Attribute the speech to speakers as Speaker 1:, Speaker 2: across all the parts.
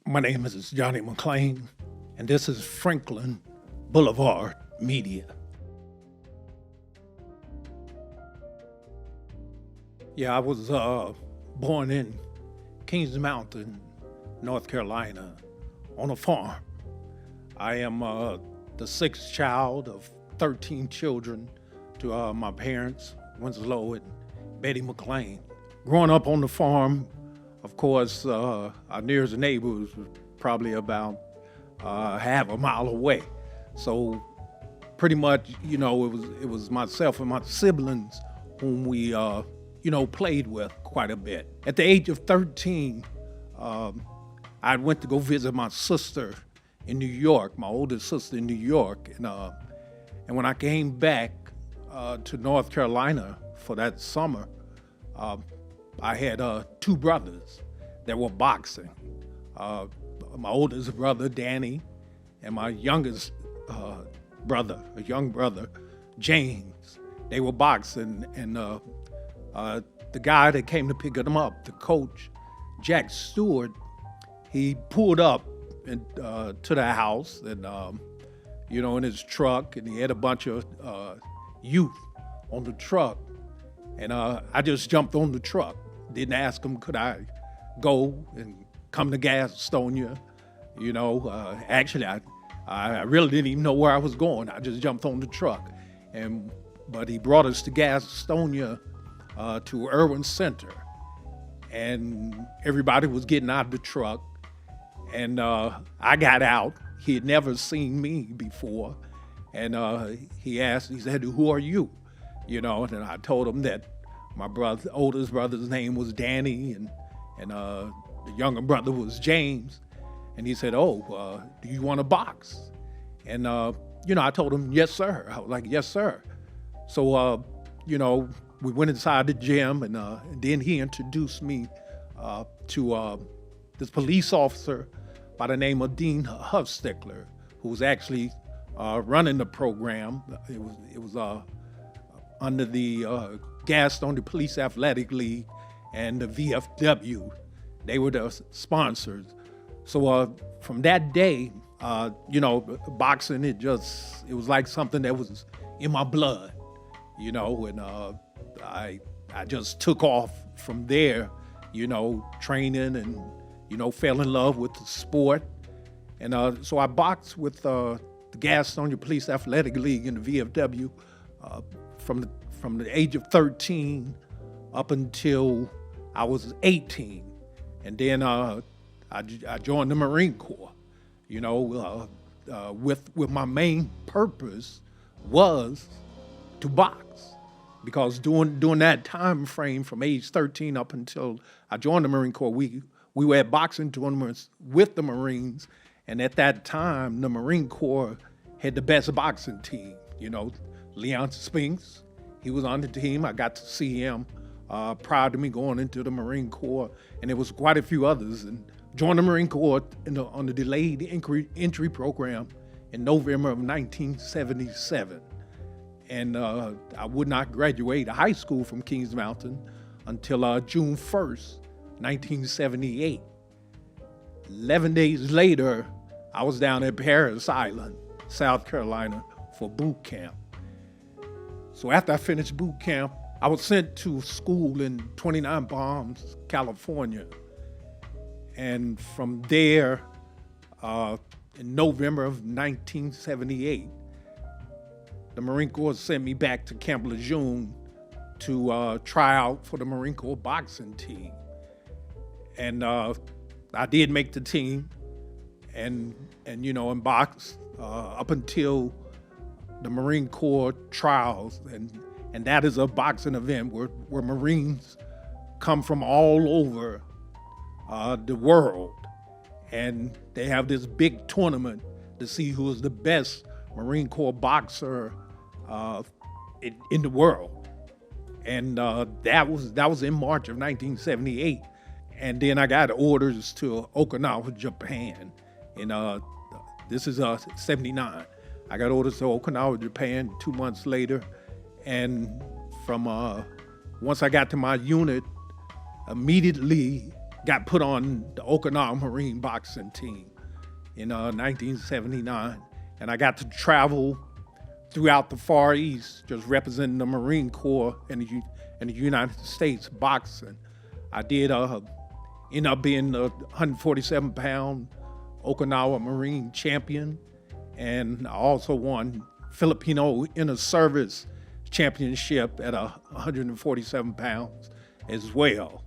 Speaker 1: My name is Johnny McClain, and this is Franklin Boulevard Media. Yeah, I was born in Kings Mountain, North Carolina, on a farm. I am the sixth child of 13 children to my parents, Winslow and Betty McClain. Growing up on the farm, of course, our nearest neighbor was probably about half a mile away. So pretty much, it was myself and my siblings whom we, played with quite a bit. At the age of 13, I went to go visit my sister in New York, my oldest sister in New York. And when I came back to North Carolina for that summer, I had two brothers that were boxing. My oldest brother, Danny, and my youngest brother, a young brother, James. They were boxing, and the guy that came to pick them up, the coach, Jack Stewart, he pulled up to the house and, in his truck, and he had a bunch of youth on the truck. And I just jumped on the truck. Didn't ask him, could I go and come to Gaston? Actually, I really didn't even know where I was going. I just jumped on the truck. But he brought us to Gastonia, to Irwin Center. And everybody was getting out of the truck. And I got out. He had never seen me before. And he said, who are you? And I told him that my oldest brother's name was Danny, and the younger brother was James. And he said, do you want to box? And, I told him, yes, sir. I was like, yes, sir. So, we went inside the gym, and then he introduced me to this police officer by the name of Dean Huffstickler, who was actually running the program. It was under the Gaston, the Police Athletic League, and the VFW. They were the sponsors. So from that day, boxing, it was like something that was in my blood, and I just took off from there, training and, fell in love with the sport. And so I boxed with the Gaston, the Police Athletic League, and the VFW from the age of 13 up until I was 18. And then I joined the Marine Corps, with my main purpose was to box. Because during that time frame from age 13 up until I joined the Marine Corps, we were at boxing tournaments with the Marines. And at that time, the Marine Corps had the best boxing team. Leon Spinks, he was on the team. I got to see him prior to me going into the Marine Corps. And there was quite a few others. And joined the Marine Corps on the delayed entry program in November of 1977. And I would not graduate high school from Kings Mountain until June 1st, 1978. 11 days later, I was down at Parris Island, South Carolina, for boot camp. So after I finished boot camp, I was sent to school in 29 Palms, California. And from there, in November of 1978, the Marine Corps sent me back to Camp Lejeune to try out for the Marine Corps boxing team. And I did make the team and boxed up until the Marine Corps trials. And that is a boxing event where Marines come from all over the world. And they have this big tournament to see who is the best Marine Corps boxer in the world. And that was in March of 1978. And then I got orders to Okinawa, Japan. And this is 79. I got orders to Okinawa, Japan 2 months later. And from once I got to my unit, immediately got put on the Okinawa Marine boxing team in 1979. And I got to travel throughout the Far East, just representing the Marine Corps in the United States boxing. I did end up being the 147-pound Okinawa Marine champion, and I also won Filipino Inner Service Championship at 147 pounds as well.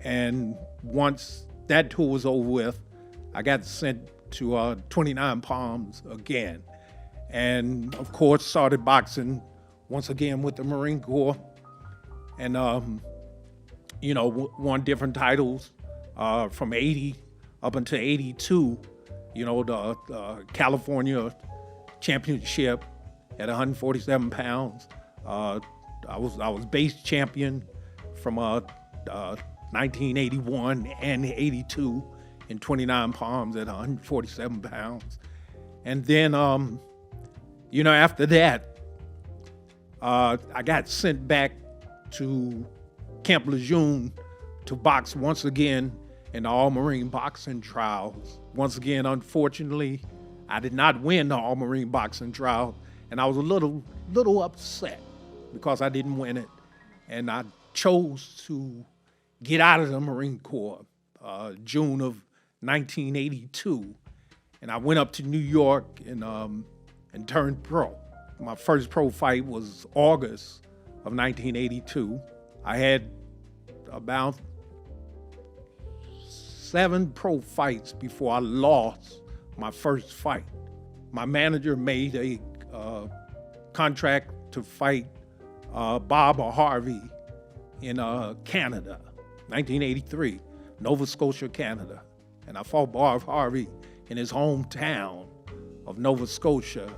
Speaker 1: And once that tour was over with, I got sent to 29 Palms again. And of course, started boxing once again with the Marine Corps. And, won different titles from 80 up until 82. The California Championship at 147 pounds. I was base champion from 1981 and 82 in 29 Palms at 147 pounds. And then, after that, I got sent back to Camp Lejeune to box once again in the All-Marine boxing trials. Once again, unfortunately, I did not win the All-Marine boxing trial, and I was a little upset because I didn't win it. And I chose to get out of the Marine Corps June of 1982. And I went up to New York and turned pro. My first pro fight was August of 1982. I had about 7 pro fights before I lost my first fight. My manager made a contract to fight Bob Harvey in Canada, 1983, Nova Scotia, Canada. And I fought Bob Harvey in his hometown of Nova Scotia.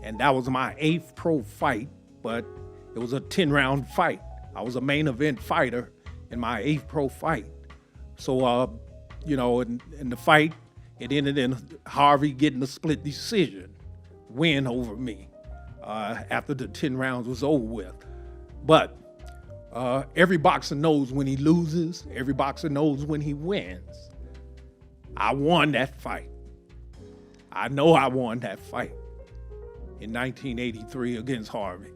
Speaker 1: And that was my 8th pro fight, but it was a 10-round fight. I was a main event fighter in my 8th pro fight. So, in the fight, it ended in Harvey getting a split decision win over me after the 10 rounds was over with. But every boxer knows when he loses. Every boxer knows when he wins. I won that fight. I know I won that fight in 1983 against Harvey.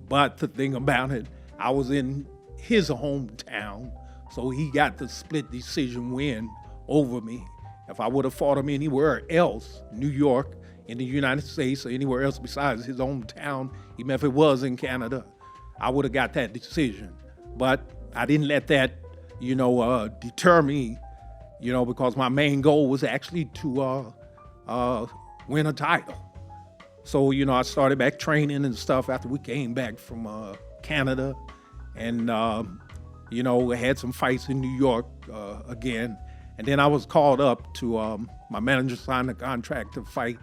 Speaker 1: But the thing about it, I was in his hometown, so he got the split decision win over me. If I would have fought him anywhere else, New York, in the United States, or anywhere else besides his hometown, even if it was in Canada, I would have got that decision. But I didn't let that, deter me, because my main goal was actually to win a title. So, I started back training and stuff after we came back from Canada, and, we had some fights in New York again. And then I was called up to, my manager signed a contract to fight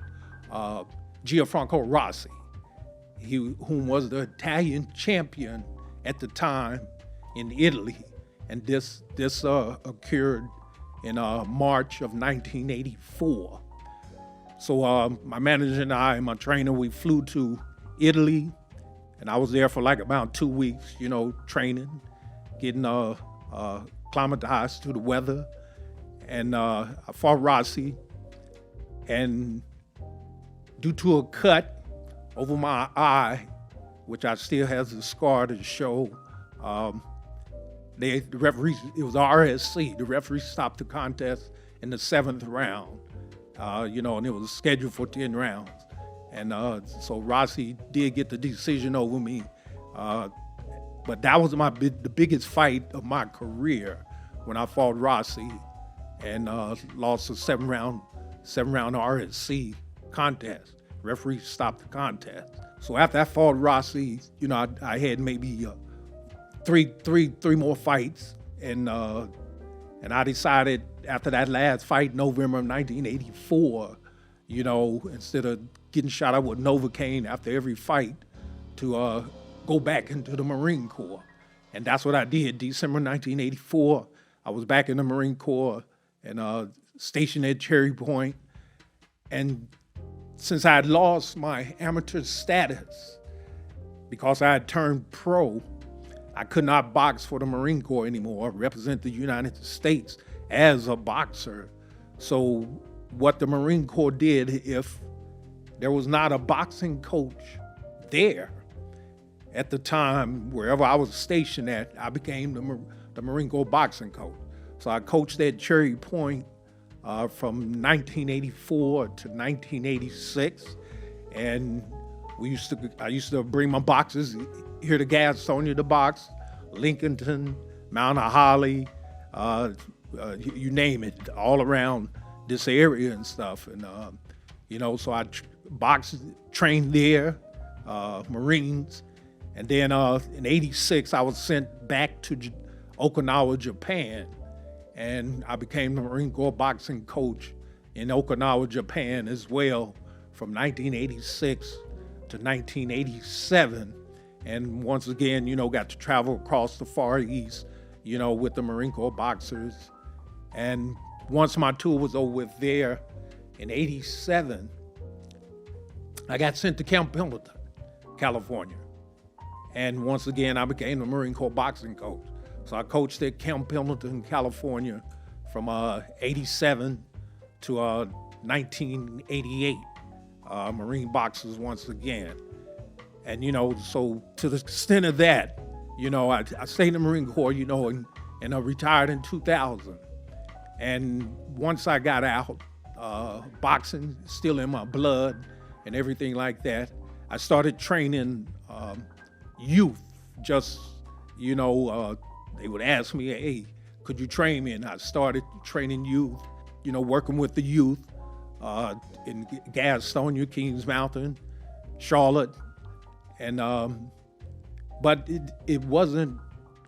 Speaker 1: Gianfranco Rossi, whom was the Italian champion at the time in Italy. And this occurred in March of 1984. So my manager and I and my trainer, we flew to Italy, and I was there for like about 2 weeks, training, getting acclimatized to the weather. And I fought Rossi, and due to a cut over my eye, which I still has a scar to show, the referees, it was RSC, the referee stopped the contest in the 7th round, and it was scheduled for 10 rounds. And so Rossi did get the decision over me, but that was the biggest fight of my career when I fought Rossi, and lost a 7-round RSC contest. Referee stopped the contest. So after I fought Rossi, I had maybe three more fights, and I decided after that last fight, November of 1984, instead of getting shot up with Novocaine after every fight, to go back into the Marine Corps. And that's what I did. December 1984, I was back in the Marine Corps and stationed at Cherry Point. And since I had lost my amateur status because I had turned pro, I could not box for the Marine Corps anymore, represent the United States as a boxer. So what the Marine Corps did, if there was not a boxing coach there at the time, wherever I was stationed at, I became the Marine Corps boxing coach. So I coached at Cherry Point from 1984 to 1986, and I used to bring my boxers here to Gaston to box, Lincolnton, Mount Holly, you name it, all around this area and stuff. And so I trained there, Marines, and then in '86 I was sent back to Okinawa, Japan, and I became the Marine Corps boxing coach in Okinawa, Japan as well, from 1986 to 1987. And once again, got to travel across the Far East, with the Marine Corps boxers. And once my tour was over with there in '87, I got sent to Camp Pendleton, California. And once again, I became the Marine Corps boxing coach. So I coached at Camp Pendleton, California from '87 to 1988, Marine boxers once again. And, so to the extent of that, I stayed in the Marine Corps, and I retired in 2000. And once I got out, boxing still in my blood and everything like that, I started training youth. Just, they would ask me, hey, could you train me? And I started training youth, working with the youth in Gaston, Kings Mountain, Charlotte. And but it wasn't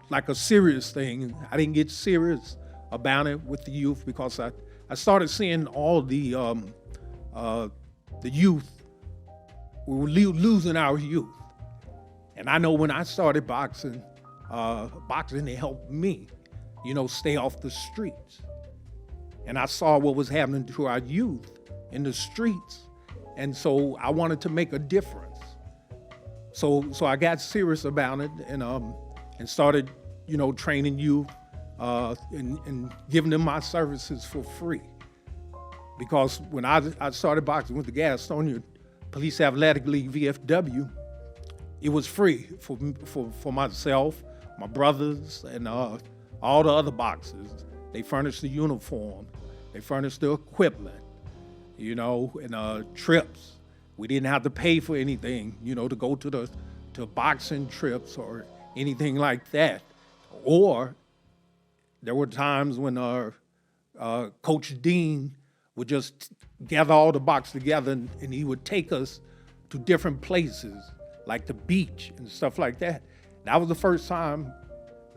Speaker 1: like a serious thing. I didn't get serious about it with the youth because I started seeing all the youth. We were losing our youth. And I know when I started boxing, it helped me, stay off the streets. And I saw what was happening to our youth in the streets. And so I wanted to make a difference. So I got serious about it and started, training youth and giving them my services for free. Because when I started boxing with the Gaston Police Athletic League, VFW, it was free for myself, my brothers, and all the other boxers. They furnished the uniform, they furnished the equipment, and trips. We didn't have to pay for anything, to go to boxing trips or anything like that. Or there were times when Coach Dean would just gather all the boxers together and he would take us to different places, like the beach and stuff like that. That was the first time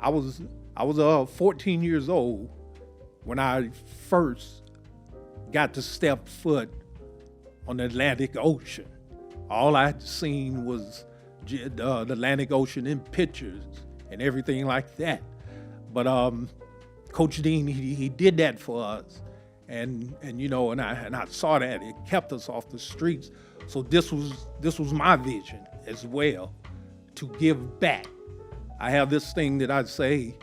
Speaker 1: I was 14 years old when I first got to step foot on the Atlantic Ocean. All I'd seen was the Atlantic Ocean in pictures and everything like that. But Coach Dean, he did that for us, and I saw that it kept us off the streets. So this was my vision as well, to give back. I have this thing that I say: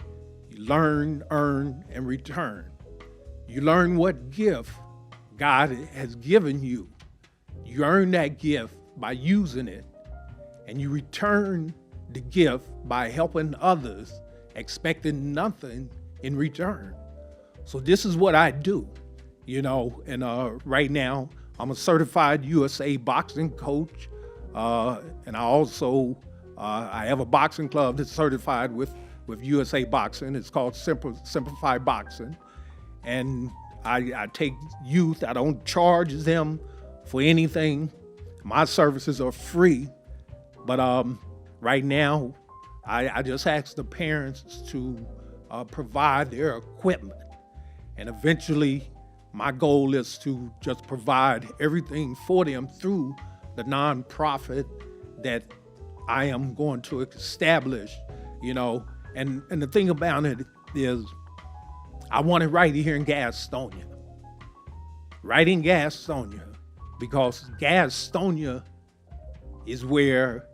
Speaker 1: learn, earn, and return. You learn what gift God has given you. You earn that gift by using it, and you return the gift by helping others, expecting nothing in return. So this is what I do, and right now I'm a certified USA boxing coach, and I also I have a boxing club that's certified with USA Boxing. It's called Simplified Boxing, and I take youth. I don't charge them for anything. My services are free, but right now I just ask the parents to provide their equipment, and eventually my goal is to just provide everything for them through the nonprofit that I am going to establish, and the thing about it is I want it right here in Gastonia. Right in Gastonia, because Gastonia is where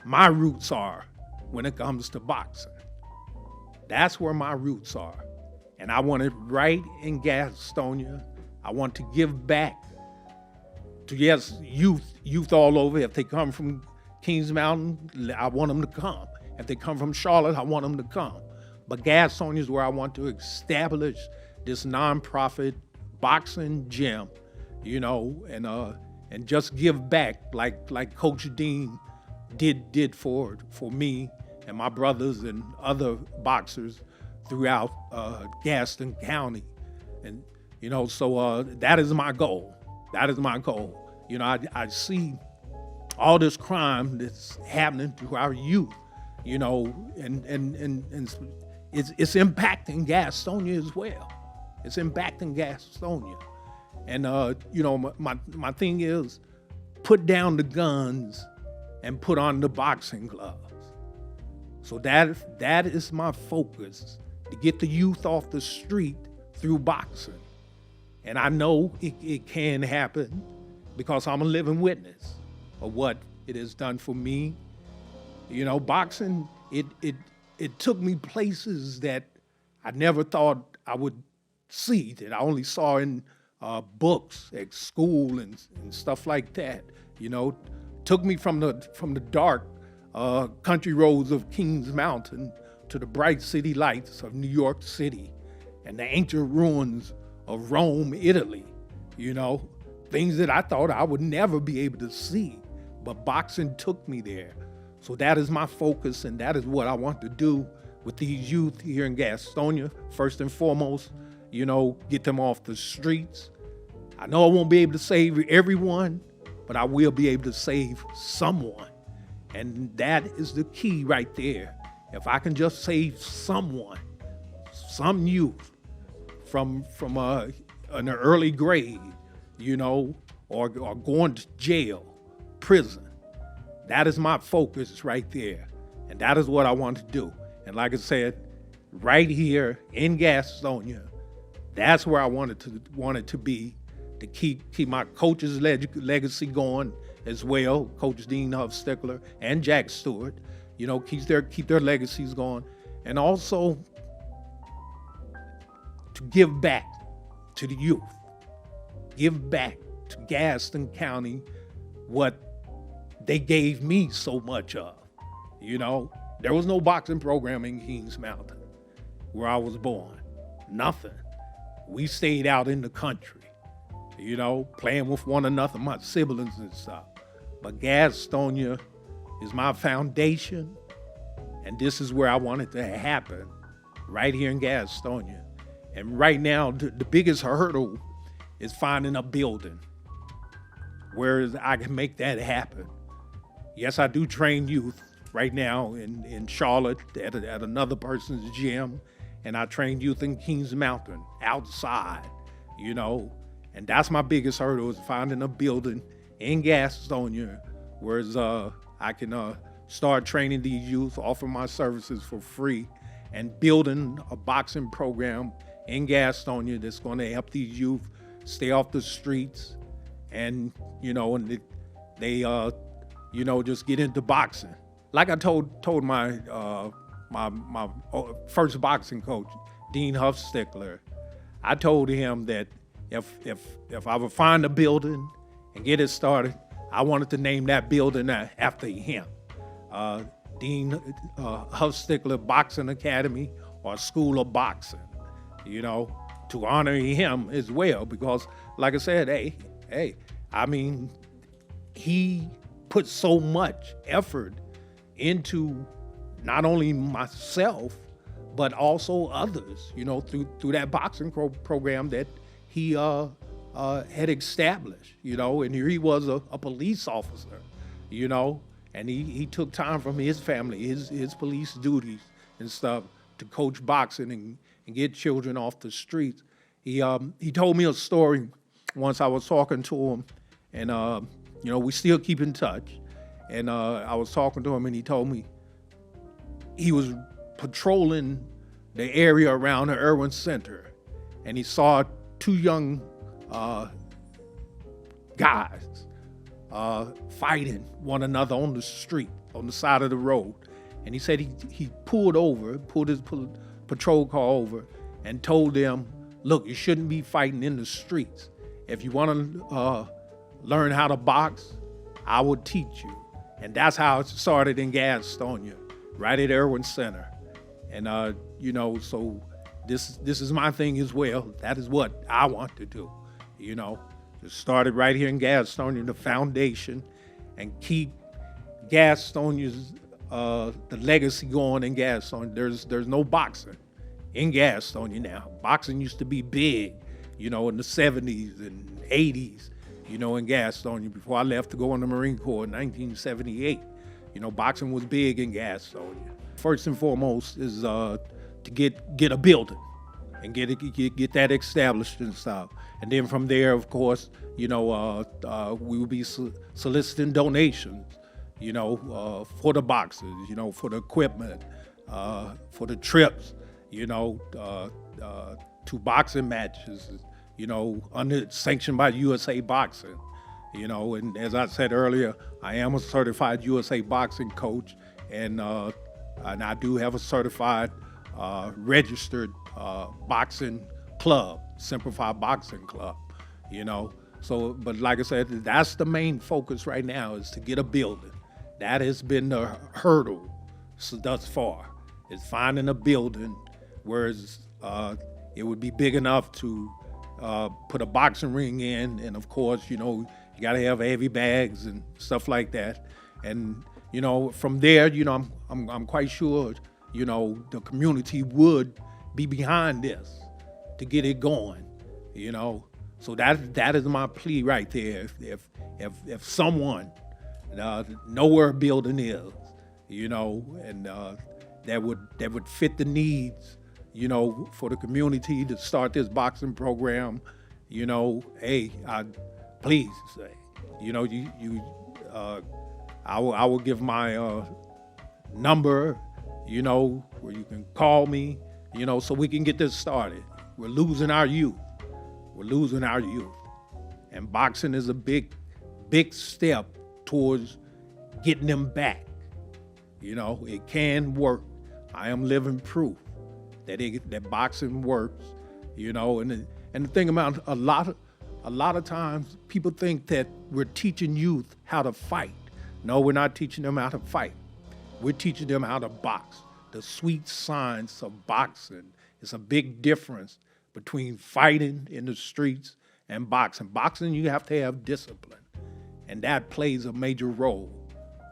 Speaker 1: my roots are when it comes to boxing. That's where my roots are. And I want it right in Gastonia. I want to give back to, yes, youth all over. If they come from Kings Mountain, I want them to come. If they come from Charlotte, I want them to come. But Gastonia is where I want to establish this nonprofit boxing gym, and just give back like Coach Dean did for me and my brothers and other boxers throughout Gaston County. And so that is my goal. That is my goal. I see all this crime that's happening to our youth, and it's impacting Gastonia as well. It's impacting Gastonia. And my thing is, put down the guns and put on the boxing gloves. So that is my focus, to get the youth off the street through boxing. And I know it can happen because I'm a living witness of what it has done for me. Boxing, it took me places that I never thought I would see, that I only saw in books at school and stuff like that. Took me from the dark country roads of Kings Mountain to the bright city lights of New York City and the ancient ruins of Rome, Italy. Things that I thought I would never be able to see, but boxing took me there. So that is my focus, and that is what I want to do with these youth here in Gastonia. First and foremost, get them off the streets. I know I won't be able to save everyone, but I will be able to save someone. And that is the key right there. If I can just save someone, some youth from an early grade, or going to jail, prison, that is my focus right there. And that is what I want to do. And like I said, right here in Gastonia, that's where I want it to be, to keep my coach's legacy going as well. Coach Dean Huff-Stickler and Jack Stewart, keep their legacies going, and also to give back to the youth, give back to Gaston County what they gave me so much of. There was no boxing program in Kings Mountain where I was born. Nothing. We stayed out in the country, playing with one another, my siblings and stuff. But Gastonia is my foundation, and this is where I want it to happen, right here in Gastonia. And right now, the biggest hurdle is finding a building where I can make that happen. Yes, I do train youth right now in Charlotte at another person's gym, and I train youth in Kings Mountain outside, and that's my biggest hurdle, is finding a building in Gastonia where I can start training these youth, offer my services for free, and building a boxing program in Gastonia that's going to help these youth stay off the streets, and they just get into boxing. Like I told my my first boxing coach, Dean Huff-Stickler, I told him that if I would find a building and get it started, I wanted to name that building after him. Dean Huff-Stickler Boxing Academy, or School of Boxing, to honor him as well, because like I said, he put so much effort into not only myself, but also others, through that boxing program that he had established, and here he was a police officer, and he took time from his family, his police duties and stuff, to coach boxing and get children off the streets. He told me a story once. I was talking to him, and we still keep in touch. And I was talking to him, and he told me he was patrolling the area around the Irwin Center, and he saw two young guys fighting one another on the street, on the side of the road. And he said he pulled his patrol car over, and told them, look, you shouldn't be fighting in the streets. If you want to learn how to box, I will teach you. And that's how it started in Gaston, right at Irwin Center. And, so this is my thing as well. That is what I want to do, It started right here in Gaston, the foundation, and keep Gaston's the legacy going in Gaston. There's no boxing in Gaston now. Boxing used to be big, in the 70s and 80s, in Gaston. Before I left to go in the Marine Corps in 1978, boxing was big in Gaston. First and foremost is to get a building and get that established and stuff. And then from there, of course, we will be soliciting donations, for the boxes, for the equipment, for the trips, to boxing matches, sanctioned by USA Boxing, and as I said earlier, I am a certified USA Boxing coach, and I do have a certified registered boxing club, Simplified Boxing Club, So, but like I said, that's the main focus right now, is to get a building. That has been the hurdle thus far, is finding a building where it would be big enough to put a boxing ring in, and of course, you got to have heavy bags and stuff like that. And from there, I'm quite sure, the community would be behind this to get it going, So that is my plea right there. If someone know where a building is, and that would fit the needs, for the community to start this boxing program, hey, please, I will give my number, where you can call me, so we can get this started. We're losing our youth. And boxing is a big step towards getting them back. It can work. I am living proof that boxing works, and the thing about a lot of times people think that we're teaching youth how to fight. No, we're not teaching them how to fight. We're teaching them how to box. The sweet science of boxing is a big difference between fighting in the streets and boxing. Boxing, you have to have discipline, and that plays a major role.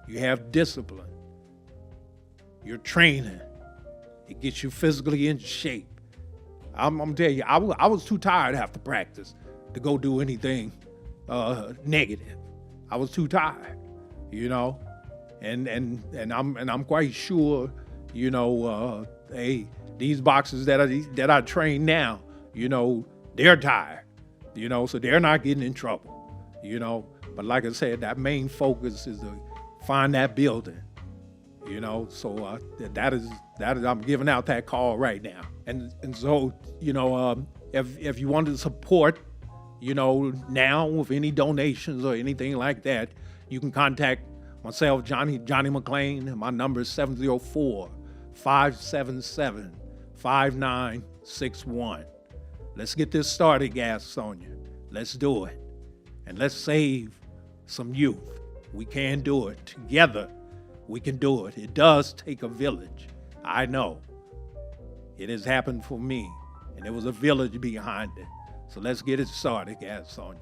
Speaker 1: You have discipline. You're training. It gets you physically in shape. I'm telling you, I was too tired after practice to go do anything negative. I was too tired, and I'm quite sure, hey, these boxers that I train now, they're tired, so they're not getting in trouble, But like I said, that main focus is to find that building, So that is I'm giving out that call right now, and so if you want to support, now with any donations or anything like that, you can contact myself, Johnny McClain, and my number is 704-577-5961. Let's get this started, Gaston. Let's do it. And let's save some youth. We can do it. Together, we can do it. It does take a village. I know. It has happened for me. And there was a village behind it. So let's get it started, Gaston.